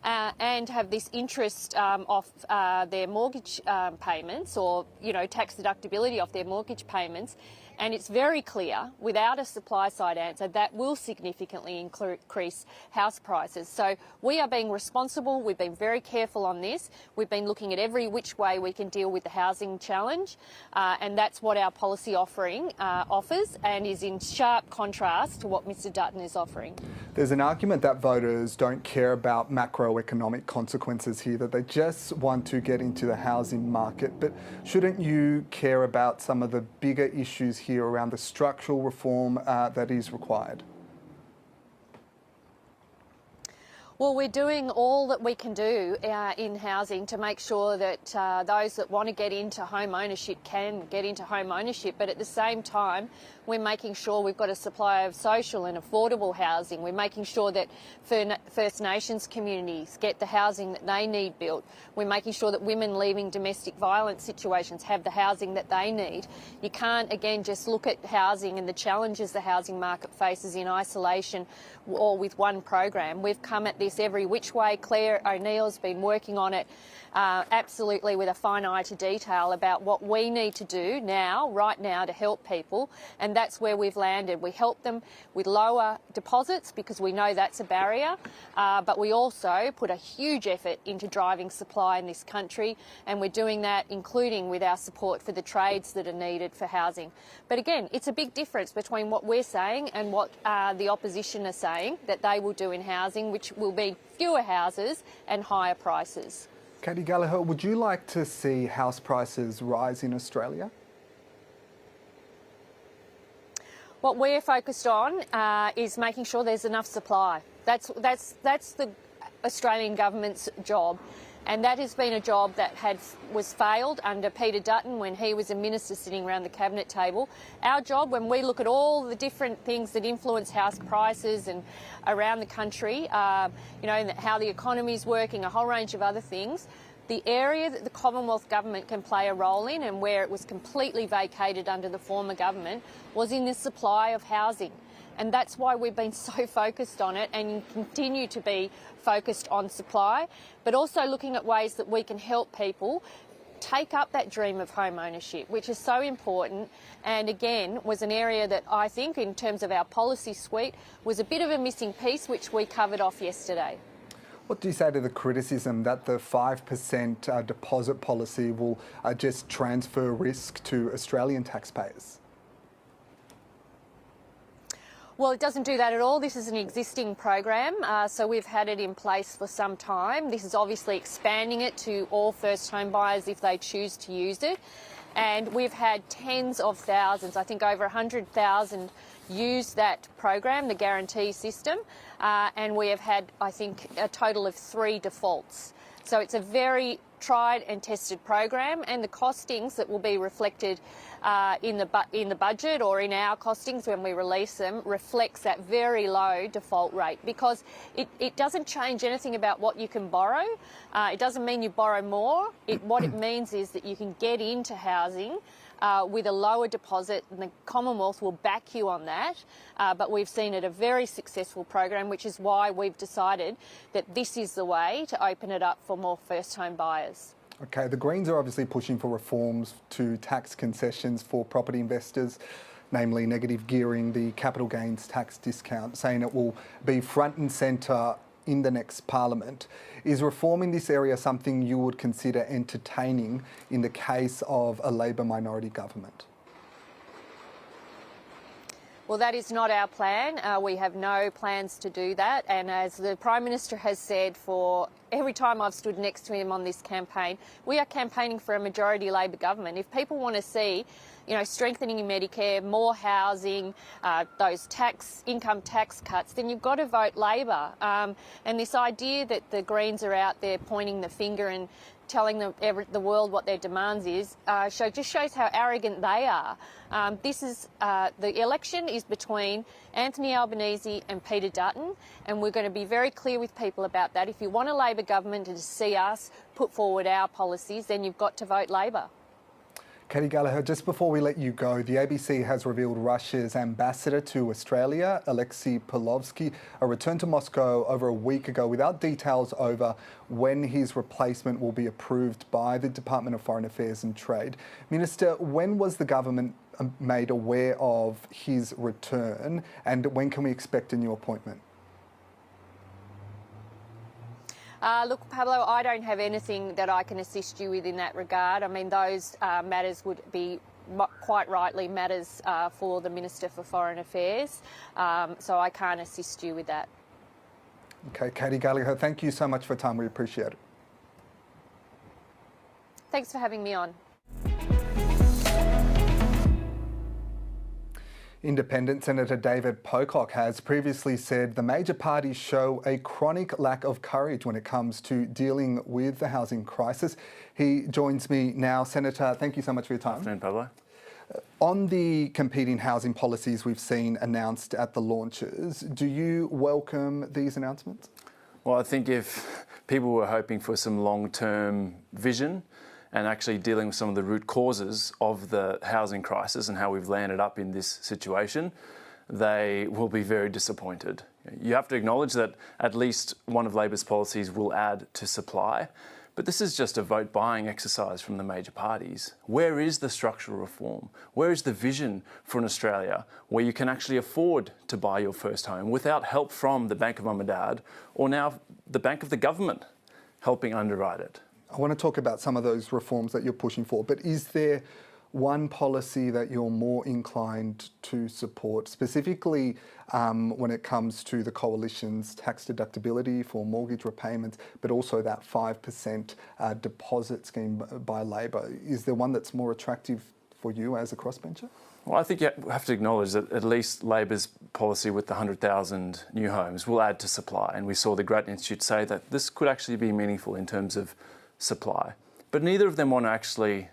and have this interest off their mortgage payments or, tax deductibility off their mortgage payments. And it's very clear, without a supply-side answer, that will significantly increase house prices. So we are being responsible. We've been very careful on this. We've been looking at every which way we can deal with the housing challenge. And that's what our policy offering offers and is in sharp contrast to what Mr Dutton is offering. There's an argument that voters don't care about macroeconomic consequences here, that they just want to get into the housing market. But shouldn't you care about some of the bigger issues here around the structural reform that is required? Well, we're doing all that we can do in housing to make sure that those that want to get into home ownership can get into home ownership, but at the same time we're making sure we've got a supply of social and affordable housing. We're making sure that First Nations communities get the housing that they need built. We're making sure that women leaving domestic violence situations have the housing that they need. You can't, again, just look at housing and the challenges the housing market faces in isolation or with one program. We've come at this every which way. Claire O'Neill's been working on it absolutely with a fine eye to detail about what we need to do now, right now, to help people, and that's where we've landed. We help them with lower deposits because we know that's a barrier, but we also put a huge effort into driving supply in this country, and we're doing that including with our support for the trades that are needed for housing. But again, it's a big difference between what we're saying and what the opposition are saying that they will do in housing, which will be fewer houses and higher prices. Katy Gallagher, would you like to see house prices rise in Australia? What we're focused on is making sure there's enough supply. That's the Australian government's job, and that has been a job that was failed under Peter Dutton when he was a minister sitting around the cabinet table. Our job, when we look at all the different things that influence house prices and around the country, you know, and how the economy is working, a whole range of other things, the area that the Commonwealth government can play a role in, and where it was completely vacated under the former government, was in the supply of housing. And that's why we've been so focused on it and continue to be focused on supply, but also looking at ways that we can help people take up that dream of home ownership, which is so important, and again was an area that I think, in terms of our policy suite, was a bit of a missing piece, which we covered off yesterday. What do you say to the criticism that the 5% deposit policy will just transfer risk to Australian taxpayers? Well, it doesn't do that at all. This is an existing program, so we've had it in place for some time. This is obviously expanding it to all first home buyers if they choose to use it. And we've had tens of thousands, I think over 100,000 use that program, the guarantee system, and we have had, I think, a total of 3 defaults. So it's a very tried and tested program, and the costings that will be reflected in the budget or in our costings when we release them reflects that very low default rate, because it doesn't change anything about what you can borrow. It doesn't mean you borrow more. What it means is that you can get into housing with a lower deposit, and the Commonwealth will back you on that. But we've seen it a very successful program, which is why we've decided that this is the way to open it up for more first home buyers. Okay, the Greens are obviously pushing for reforms to tax concessions for property investors, namely negative gearing, the capital gains tax discount, saying it will be front and centre in the next parliament. Is reforming this area something you would consider entertaining in the case of a Labor minority government? Well, that is not our plan. We have no plans to do that. And as the Prime Minister has said, for every time I've stood next to him on this campaign, we are campaigning for a majority Labor government. If people want to see, you know, strengthening in Medicare, more housing, those income tax cuts, then you've got to vote Labor. And this idea that the Greens are out there pointing the finger and telling the world what their demands is, just shows how arrogant they are. The election is between Anthony Albanese and Peter Dutton, and we're going to be very clear with people about that. If you want a Labor government and to see us put forward our policies, then you've got to vote Labor. Katy Gallagher, just before we let you go, the ABC has revealed Russia's ambassador to Australia, Alexei Pavlovsky, returned to Moscow over a week ago without details over when his replacement will be approved by the Department of Foreign Affairs and Trade. Minister, when was the government made aware of his return, and when can we expect a new appointment? Look, Pablo, I don't have anything that I can assist you with in that regard. I mean, those matters would be quite rightly matters for the Minister for Foreign Affairs, so I can't assist you with that. Okay, Katy Gallagher, thank you so much for your time. We appreciate it. Thanks for having me on. Independent Senator David Pocock has previously said the major parties show a chronic lack of courage when it comes to dealing with the housing crisis. He joins me now. Senator, thank you so much for your time. Good afternoon, Pablo. On the competing housing policies we've seen announced at the launches, do you welcome these announcements? Well, I think if people were hoping for some long-term vision and actually dealing with some of the root causes of the housing crisis and how we've landed up in this situation, they will be very disappointed. You have to acknowledge that at least one of Labor's policies will add to supply, but this is just a vote-buying exercise from the major parties. Where is the structural reform? Where is the vision for an Australia where you can actually afford to buy your first home without help from the Bank of Mum and Dad, or now the Bank of the Government helping underwrite it? I want to talk about some of those reforms that you're pushing for, but is there one policy that you're more inclined to support, specifically when it comes to the Coalition's tax deductibility for mortgage repayments, but also that 5% deposit scheme by Labor? Is there one that's more attractive for you as a crossbencher? Well, I think you have to acknowledge that at least Labor's policy with the 100,000 new homes will add to supply, and we saw the Grattan Institute say that this could actually be meaningful in terms of supply. But neither of them want to actually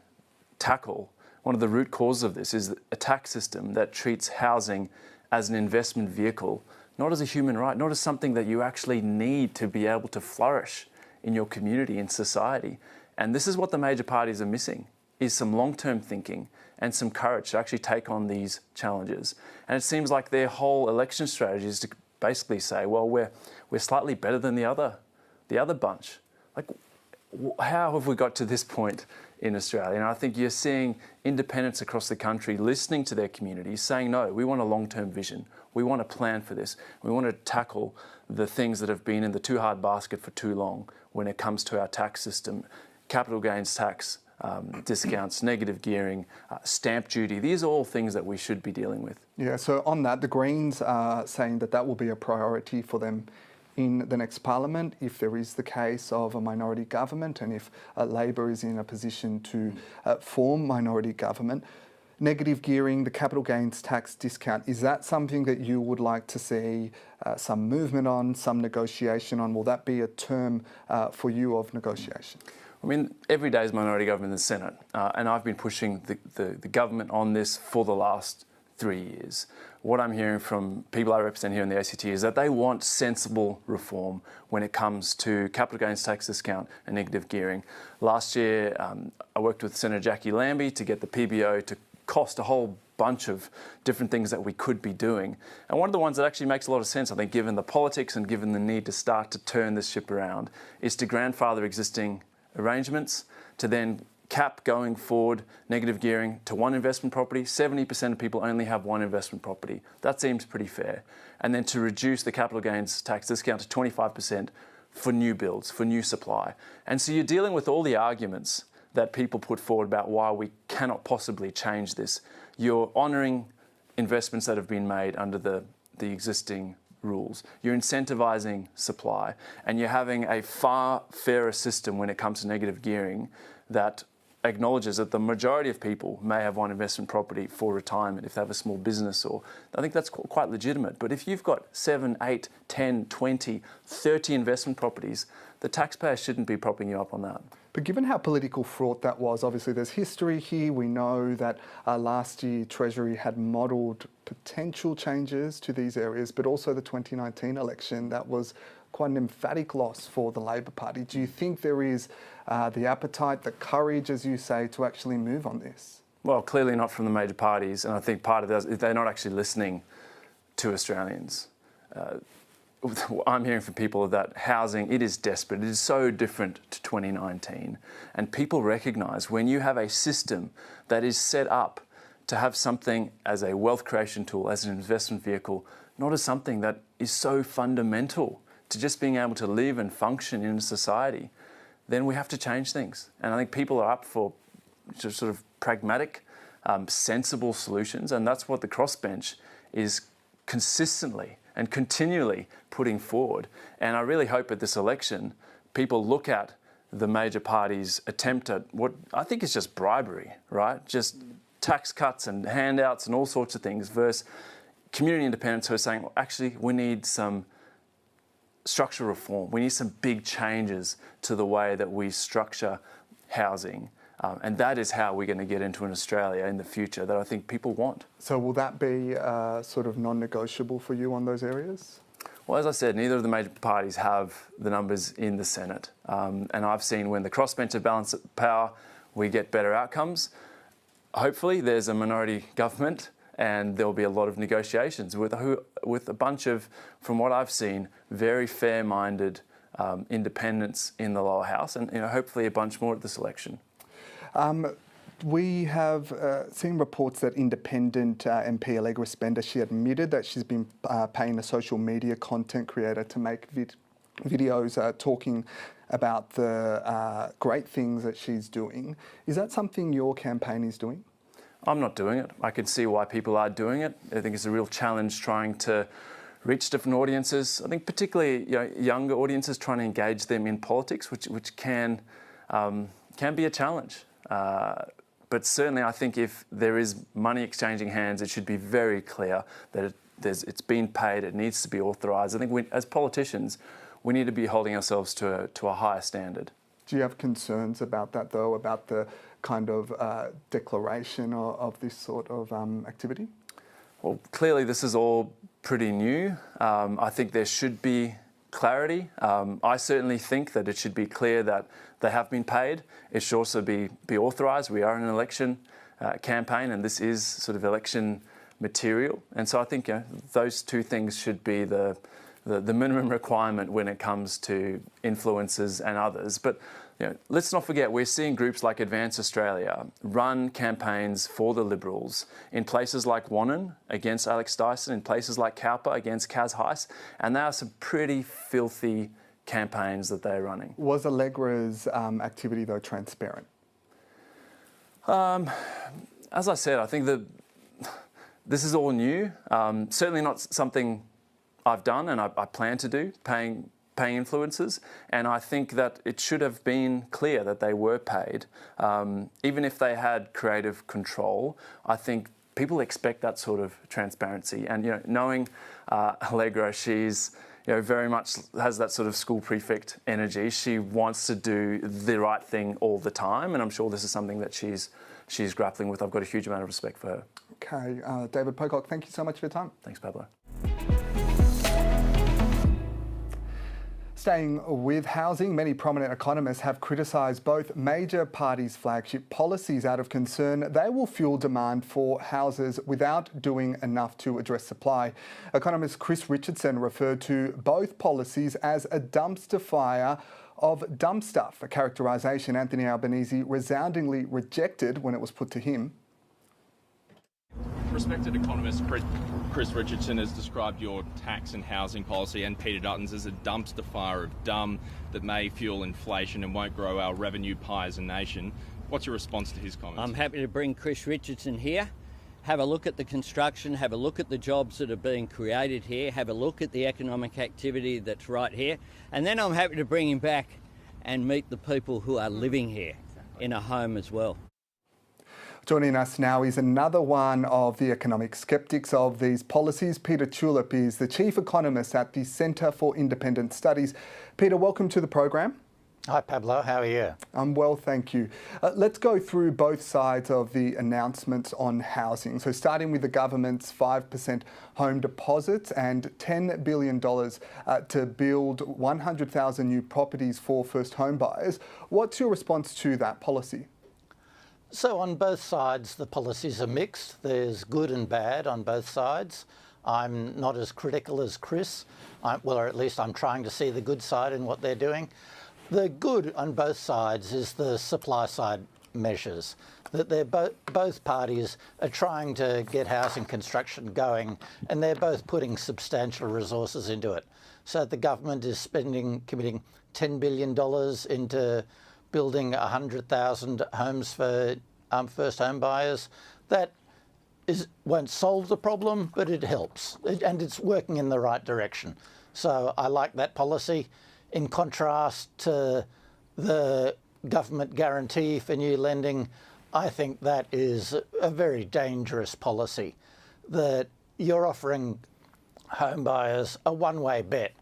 tackle one of the root causes of this is a tax system that treats housing as an investment vehicle, not as a human right, not as something that you actually need to be able to flourish in your community and society. And this is what the major parties are missing, is some long-term thinking and some courage to actually take on these challenges. And it seems like their whole election strategy is to basically say, well, we're slightly better than the other bunch. Like, how have we got to this point in Australia? And I think you're seeing independents across the country listening to their communities saying, no, we want a long-term vision. We want a plan for this. We want to tackle the things that have been in the too hard basket for too long when it comes to our tax system, capital gains tax, discounts, negative gearing, stamp duty. These are all things that we should be dealing with. Yeah, so on that, the Greens are saying that that will be a priority for them in the next parliament if there is the case of a minority government and if Labor is in a position to form minority government. Negative gearing, the capital gains tax discount, is that something that you would like to see some movement on, some negotiation on? Will that be a term for you of negotiation? I mean, every day is minority government in the Senate, and I've been pushing the government on this for the last 3 years. What I'm hearing from people I represent here in the ACT is that they want sensible reform when it comes to capital gains tax discount and negative gearing. Last year, I worked with Senator Jackie Lambie to get the PBO to cost a whole bunch of different things that we could be doing. And one of the ones that actually makes a lot of sense, I think, given the politics and given the need to start to turn this ship around, is to grandfather existing arrangements, to then cap going forward negative gearing to one investment property. 70% of people only have one investment property. That seems pretty fair. And then to reduce the capital gains tax discount to 25% for new builds, for new supply. And so you're dealing with all the arguments that people put forward about why we cannot possibly change this. You're honouring investments that have been made under the existing rules. You're incentivising supply, and you're having a far fairer system when it comes to negative gearing that acknowledges that the majority of people may have one investment property for retirement if they have a small business, or I think that's quite legitimate. But if you've got 7, 8, 10, 20, 30 investment properties, the taxpayer shouldn't be propping you up on that. But given how political fraught that was, obviously there's history here. We know that last year Treasury had modelled potential changes to these areas, but also the 2019 election, that was quite an emphatic loss for the Labor Party. Do you think there is the appetite, the courage, as you say, to actually move on this? Well, clearly not from the major parties, and I think part of that is they're not actually listening to Australians. I'm hearing from people that housing, it is desperate. It is so different to 2019. And people recognise when you have a system that is set up to have something as a wealth creation tool, as an investment vehicle, not as something that is so fundamental to just being able to live and function in a society, then we have to change things. And I think people are up for just sort of pragmatic, sensible solutions. And that's what the crossbench is consistently and continually putting forward. And I really hope at this election, people look at the major parties' attempt at what I think is just bribery, right? Just tax cuts and handouts and all sorts of things, versus community independents who are saying, well, actually, we need some structural reform. We need some big changes to the way that we structure housing. And that is how we're going to get into an Australia in the future that I think people want. So will that be sort of non-negotiable for you on those areas? Well, as I said, neither of the major parties have the numbers in the Senate. And I've seen when the crossbench balance power, we get better outcomes. Hopefully there's a minority government and there'll be a lot of negotiations with a bunch of, from what I've seen, very fair-minded independents in the lower house, and hopefully a bunch more at this election. We have seen reports that independent MP Allegra Spender, she admitted that she's been paying a social media content creator to make videos talking about the great things that she's doing. Is that something your campaign is doing? I'm not doing it. I can see why people are doing it. I think it's a real challenge trying to reach different audiences. I think particularly younger audiences, trying to engage them in politics, which can be a challenge. But certainly I think if there is money exchanging hands, it should be very clear that it's been paid, it needs to be authorised. I think as politicians, we need to be holding ourselves to a higher standard. Do you have concerns about that, though, about the kind of declaration of this sort of activity? Well, clearly this is all pretty new. I think there should be clarity. I certainly think that it should be clear that they have been paid. It should also be authorised. We are in an election campaign, and this is sort of election material. And so I think those two things should be the minimum requirement when it comes to influencers and others. But let's not forget, we're seeing groups like Advance Australia run campaigns for the Liberals in places like Wannon against Alex Dyson, in places like Cowper against Kaz Heiss, and there are some pretty filthy campaigns that they're running. Was Allegra's activity, though, transparent? As I said, I think that this is all new. Certainly not something I've done and I plan to do, paying influencers, and I think that it should have been clear that they were paid. Even if they had creative control, I think people expect that sort of transparency. And knowing Allegra, she's very much has that sort of school prefect energy. She wants to do the right thing all the time, and I'm sure this is something that she's grappling with. I've got a huge amount of respect for her. Okay, David Pocock, thank you so much for your time. Thanks, Pablo. Staying with housing, many prominent economists have criticised both major parties' flagship policies out of concern they will fuel demand for houses without doing enough to address supply. Economist Chris Richardson referred to both policies as a dumpster fire of dumb stuff, a characterisation Anthony Albanese resoundingly rejected when it was put to him. Respected economist Chris Richardson has described your tax and housing policy and Peter Dutton's as a dumpster fire of dumb that may fuel inflation and won't grow our revenue pie as a nation. What's your response to his comments? I'm happy to bring Chris Richardson here, have a look at the construction, have a look at the jobs that are being created here, have a look at the economic activity that's right here, and then I'm happy to bring him back and meet the people who are living here in a home as well. Joining us now is another one of the economic skeptics of these policies. Peter Tulip is the Chief Economist at the Centre for Independent Studies. Peter, welcome to the program. Hi Pablo, how are you? I'm well, thank you. Let's go through both sides of the announcements on housing. So starting with the government's 5% home deposits and $10 billion to build 100,000 new properties for first home buyers. What's your response to that policy? So on both sides, the policies are mixed. There's good and bad on both sides. I'm not as critical as Chris, or at least I'm trying to see the good side in what they're doing. The good on both sides is the supply side measures, that they're both parties are trying to get housing construction going, and they're both putting substantial resources into it. So the government is committing $10 billion into building 100,000 homes for first home buyers. That won't solve the problem, but it helps, and it's working in the right direction. So I like that policy. In contrast to the government guarantee for new lending, I think that is a very dangerous policy, that you're offering home buyers a one-way bet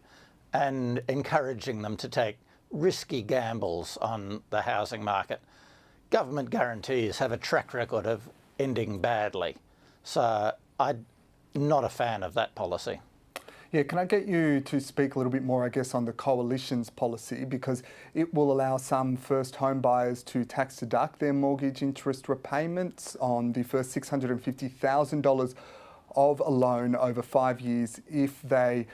and encouraging them to take risky gambles on the housing market. Government guarantees have a track record of ending badly, so I'm not a fan of that policy. Yeah, can I get you to speak a little bit more, I guess, on the Coalition's policy, because it will allow some first home buyers to tax deduct their mortgage interest repayments on the first $650,000 of a loan over 5 years if they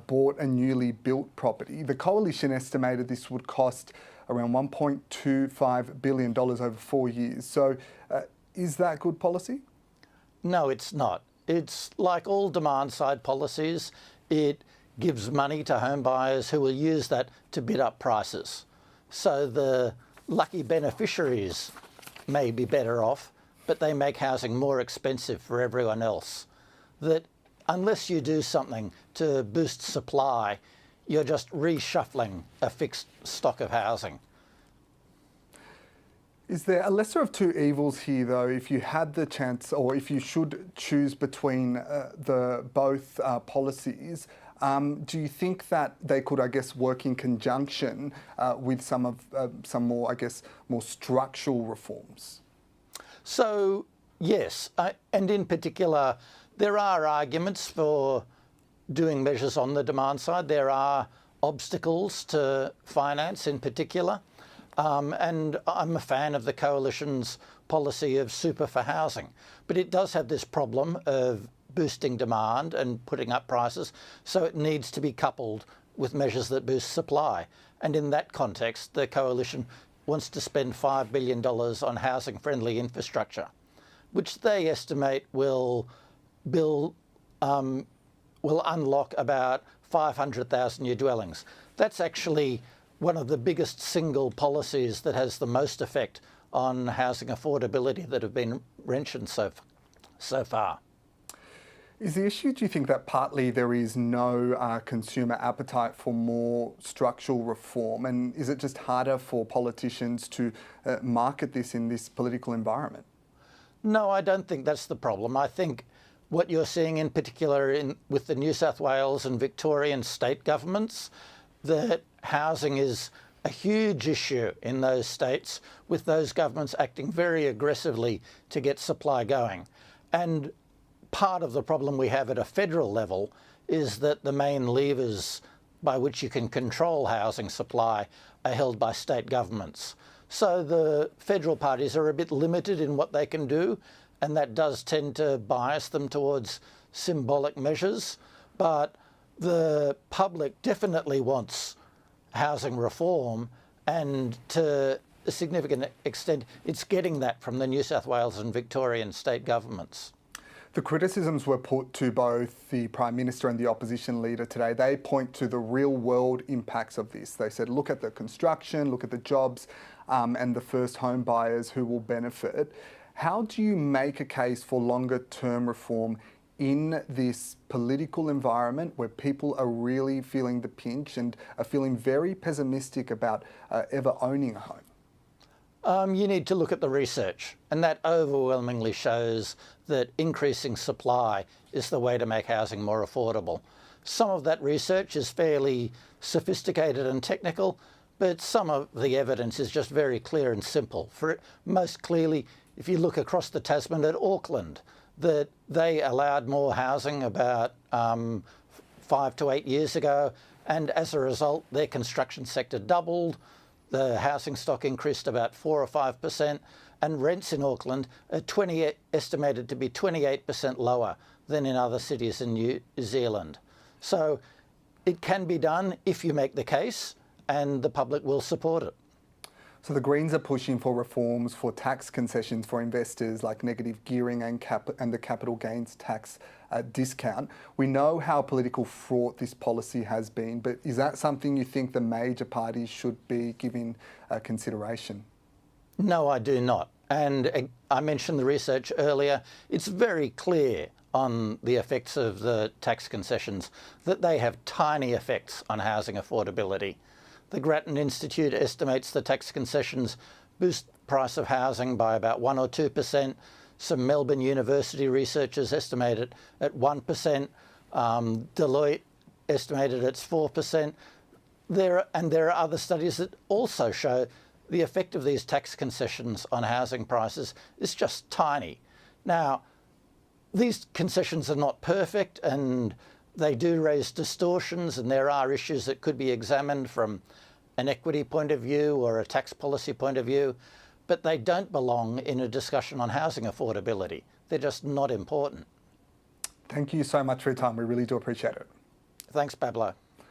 bought a newly built property. The Coalition estimated this would cost around $1.25 billion over 4 years. So is that good policy? No, it's not. It's like all demand-side policies. It gives money to home buyers who will use that to bid up prices. So the lucky beneficiaries may be better off, but they make housing more expensive for everyone else. That unless you do something to boost supply, you're just reshuffling a fixed stock of housing. Is there a lesser of two evils here, though, if you had the chance, or if you should choose between the both policies? Do you think that they could, I guess, work in conjunction with some more, I guess, more structural reforms? So yes, and in particular, there are arguments for doing measures on the demand side. There are obstacles to finance in particular. And I'm a fan of the Coalition's policy of super for housing. But it does have this problem of boosting demand and putting up prices, so it needs to be coupled with measures that boost supply. And in that context, the Coalition wants to spend $5 billion on housing-friendly infrastructure, which they estimate will unlock about 500,000 new dwellings. That's actually one of the biggest single policies that has the most effect on housing affordability that have been mentioned so far. Is the issue, do you think, that partly there is no consumer appetite for more structural reform? And is it just harder for politicians to market this in this political environment? No, I don't think that's the problem. I think what you're seeing in particular with the New South Wales and Victorian state governments, that housing is a huge issue in those states, with those governments acting very aggressively to get supply going. And part of the problem we have at a federal level is that the main levers by which you can control housing supply are held by state governments. So the federal parties are a bit limited in what they can do, and that does tend to bias them towards symbolic measures. But the public definitely wants housing reform, and to a significant extent it's getting that from the New South Wales and Victorian state governments. The criticisms were put to both the Prime Minister and the opposition leader today. They point to the real world impacts of this. They said, look at the construction, look at the jobs and the first home buyers who will benefit. How do you make a case for longer term reform in this political environment where people are really feeling the pinch and are feeling very pessimistic about ever owning a home? You need to look at the research, and that overwhelmingly shows that increasing supply is the way to make housing more affordable. Some of that research is fairly sophisticated and technical, but some of the evidence is just very clear and simple. Most clearly, if you look across the Tasman at Auckland, that they allowed more housing about 5 to 8 years ago, and as a result their construction sector doubled, the housing stock increased about 4 or 5%, and rents in Auckland are estimated to be 28% lower than in other cities in New Zealand. So it can be done if you make the case, and the public will support it. So the Greens are pushing for reforms for tax concessions for investors, like negative gearing and the capital gains tax discount. We know how political fraught this policy has been, but is that something you think the major parties should be giving consideration? No, I do not. And I mentioned the research earlier. It's very clear on the effects of the tax concessions that they have tiny effects on housing affordability. The Grattan Institute estimates the tax concessions boost price of housing by about 1 or 2%. Some Melbourne University researchers estimate it at 1%. Deloitte estimated it's 4%. There are other studies that also show the effect of these tax concessions on housing prices is just tiny. Now, these concessions are not perfect and they do raise distortions, and there are issues that could be examined from an equity point of view or a tax policy point of view, but they don't belong in a discussion on housing affordability. They're just not important. Thank you so much for your time. We really do appreciate it. Thanks, Pablo.